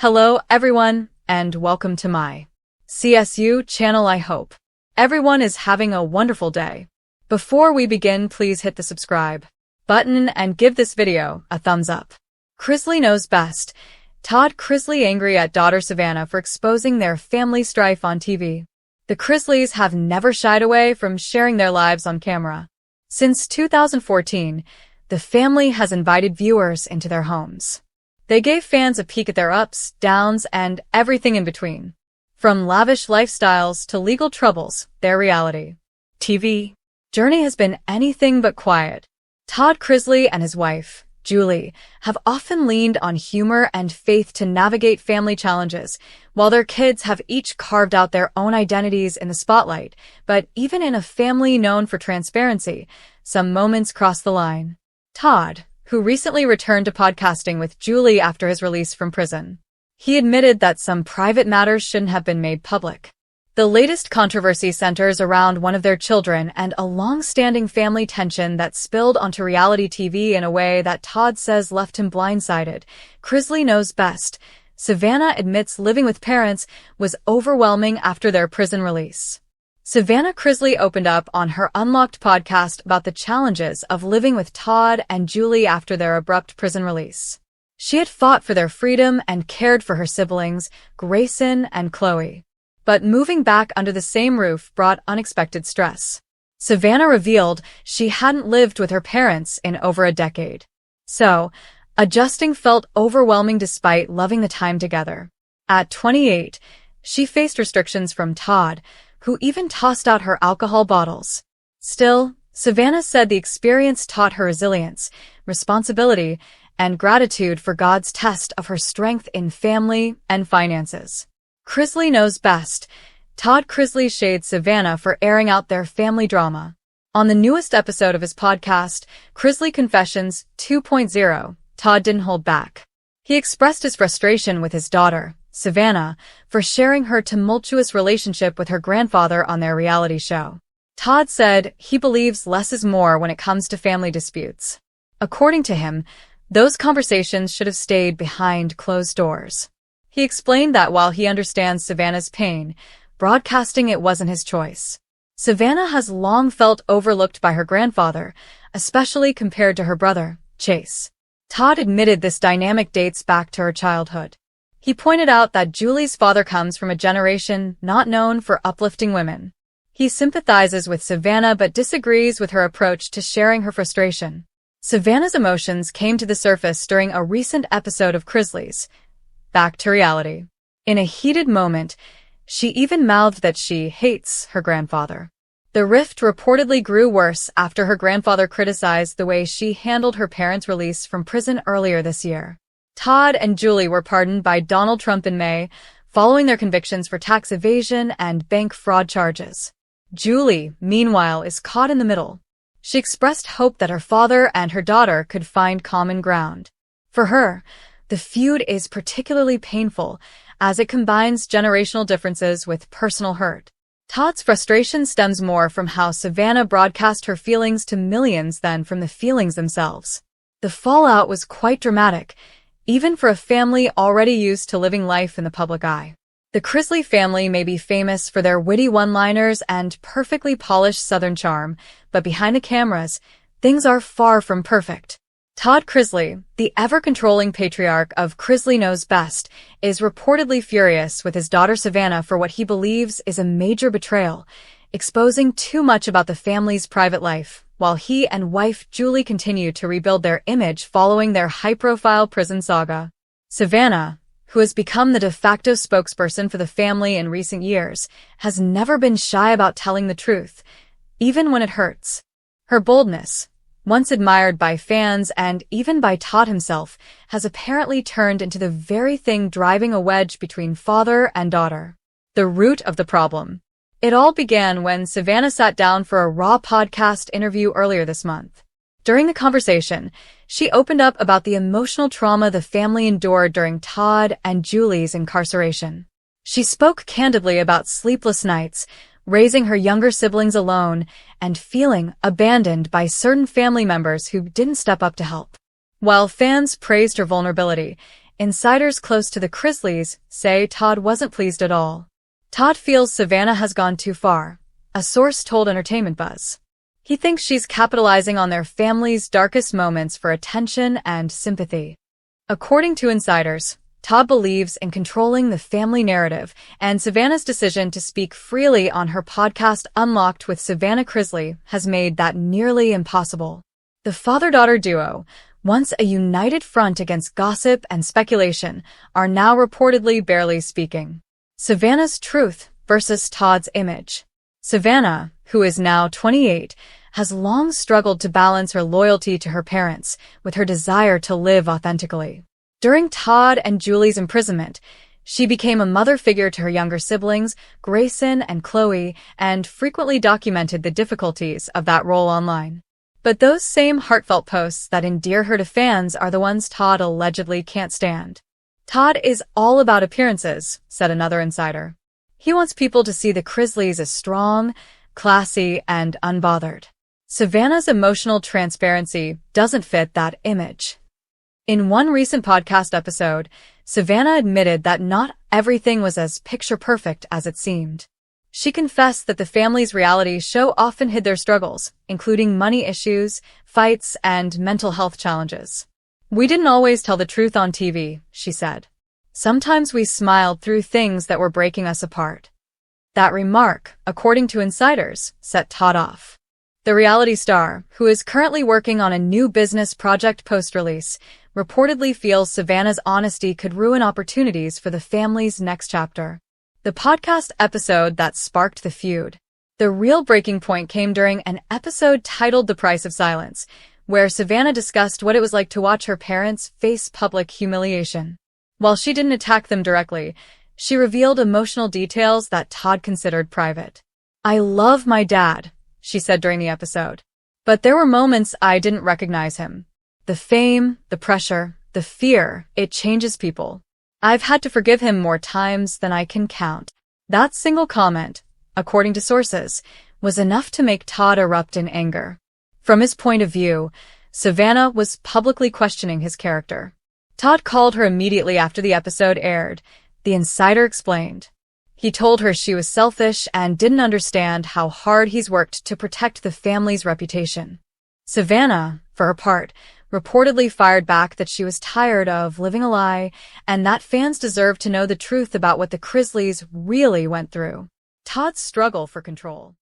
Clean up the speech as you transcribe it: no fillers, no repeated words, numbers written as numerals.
Hello everyone, and welcome to my CSU channel. I hope everyone is having a wonderful day. Before we begin, please hit the subscribe button and give this video a thumbs up. Chrisley knows best. Todd Chrisley angry at daughter Savannah for exposing their family strife on TV. The Chrisleys have never shied away from sharing their lives on camera. Since 2014, the family has invited viewers into their homes. They gave fans a peek at their ups, downs, and everything in between. From lavish lifestyles to legal troubles, their reality TV journey has been anything but quiet. Todd Chrisley and his wife, Julie, have often leaned on humor and faith to navigate family challenges, while their kids have each carved out their own identities in the spotlight. But even in a family known for transparency, some moments cross the line. Todd, who recently returned to podcasting with Julie after his release from prison. He admitted that some private matters shouldn't have been made public. The latest controversy centers around one of their children and a long-standing family tension that spilled onto reality TV in a way that Todd says left him blindsided. Chrisley knows best. Savannah admits living with parents was overwhelming after their prison release. Savannah Chrisley opened up on her Unlocked podcast about the challenges of living with Todd and Julie after their abrupt prison release. She had fought for their freedom and cared for her siblings, Grayson and Chloe. But moving back under the same roof brought unexpected stress. Savannah revealed she hadn't lived with her parents in over a decade. So, adjusting felt overwhelming despite loving the time together. At 28, she faced restrictions from Todd, who even tossed out her alcohol bottles. Still, Savannah said the experience taught her resilience, responsibility, and gratitude for God's test of her strength in family and finances. Chrisley knows best. Todd Chrisley shades Savannah for airing out their family drama. On the newest episode of his podcast, Chrisley Confessions 2.0, Todd didn't hold back. He expressed his frustration with his daughter, Savannah, for sharing her tumultuous relationship with her grandfather on their reality show. Todd said he believes less is more when it comes to family disputes. According to him, those conversations should have stayed behind closed doors. He explained that while he understands Savannah's pain, broadcasting it wasn't his choice. Savannah has long felt overlooked by her grandfather, especially compared to her brother, Chase. Todd admitted this dynamic dates back to her childhood. He pointed out that Julie's father comes from a generation not known for uplifting women. He sympathizes with Savannah but disagrees with her approach to sharing her frustration. Savannah's emotions came to the surface during a recent episode of Chrisley's Back to Reality. In a heated moment, she even mouthed that she hates her grandfather. The rift reportedly grew worse after her grandfather criticized the way she handled her parents' release from prison earlier this year. Todd and Julie were pardoned by Donald Trump in May, following their convictions for tax evasion and bank fraud charges. Julie, meanwhile, is caught in the middle. She expressed hope that her father and her daughter could find common ground. For her, the feud is particularly painful as it combines generational differences with personal hurt. Todd's frustration stems more from how Savannah broadcast her feelings to millions than from the feelings themselves. The fallout was quite dramatic, even for a family already used to living life in the public eye. The Chrisley family may be famous for their witty one-liners and perfectly polished Southern charm, but behind the cameras, things are far from perfect. Todd Chrisley, the ever-controlling patriarch of Chrisley Knows Best, is reportedly furious with his daughter Savannah for what he believes is a major betrayal, exposing too much about the family's private life, while he and wife Julie continue to rebuild their image following their high-profile prison saga. Savannah, who has become the de facto spokesperson for the family in recent years, has never been shy about telling the truth, even when it hurts. Her boldness, once admired by fans and even by Todd himself, has apparently turned into the very thing driving a wedge between father and daughter. The root of the problem. It all began when Savannah sat down for a Raw podcast interview earlier this month. During the conversation, she opened up about the emotional trauma the family endured during Todd and Julie's incarceration. She spoke candidly about sleepless nights, raising her younger siblings alone, and feeling abandoned by certain family members who didn't step up to help. While fans praised her vulnerability, insiders close to the Chrisleys say Todd wasn't pleased at all. Todd feels Savannah has gone too far, a source told Entertainment Buzz. He thinks she's capitalizing on their family's darkest moments for attention and sympathy. According to insiders, Todd believes in controlling the family narrative, and Savannah's decision to speak freely on her podcast Unlocked with Savannah Chrisley has made that nearly impossible. The father-daughter duo, once a united front against gossip and speculation, are now reportedly barely speaking. Savannah's truth versus Todd's image. Savannah, who is now 28, has long struggled to balance her loyalty to her parents with her desire to live authentically. During Todd and Julie's imprisonment, she became a mother figure to her younger siblings, Grayson and Chloe, and frequently documented the difficulties of that role online. But those same heartfelt posts that endear her to fans are the ones Todd allegedly can't stand. Todd is all about appearances, said another insider. He wants people to see the Chrisleys as strong, classy, and unbothered. Savannah's emotional transparency doesn't fit that image. In one recent podcast episode, Savannah admitted that not everything was as picture-perfect as it seemed. She confessed that the family's reality show often hid their struggles, including money issues, fights, and mental health challenges. "We didn't always tell the truth on TV," she said. "Sometimes we smiled through things that were breaking us apart." That remark, according to insiders, set Todd off. The reality star, who is currently working on a new business project post-release, reportedly feels Savannah's honesty could ruin opportunities for the family's next chapter. The podcast episode that sparked the feud. The real breaking point came during an episode titled The Price of Silence, where Savannah discussed what it was like to watch her parents face public humiliation. While she didn't attack them directly, she revealed emotional details that Todd considered private. "I love my dad," she said during the episode. "But there were moments I didn't recognize him. The fame, the pressure, the fear, it changes people. I've had to forgive him more times than I can count." That single comment, according to sources, was enough to make Todd erupt in anger. From his point of view, Savannah was publicly questioning his character. Todd called her immediately after the episode aired, the insider explained. He told her she was selfish and didn't understand how hard he's worked to protect the family's reputation. Savannah, for her part, reportedly fired back that she was tired of living a lie and that fans deserve to know the truth about what the Chrisleys really went through. Todd's struggle for control.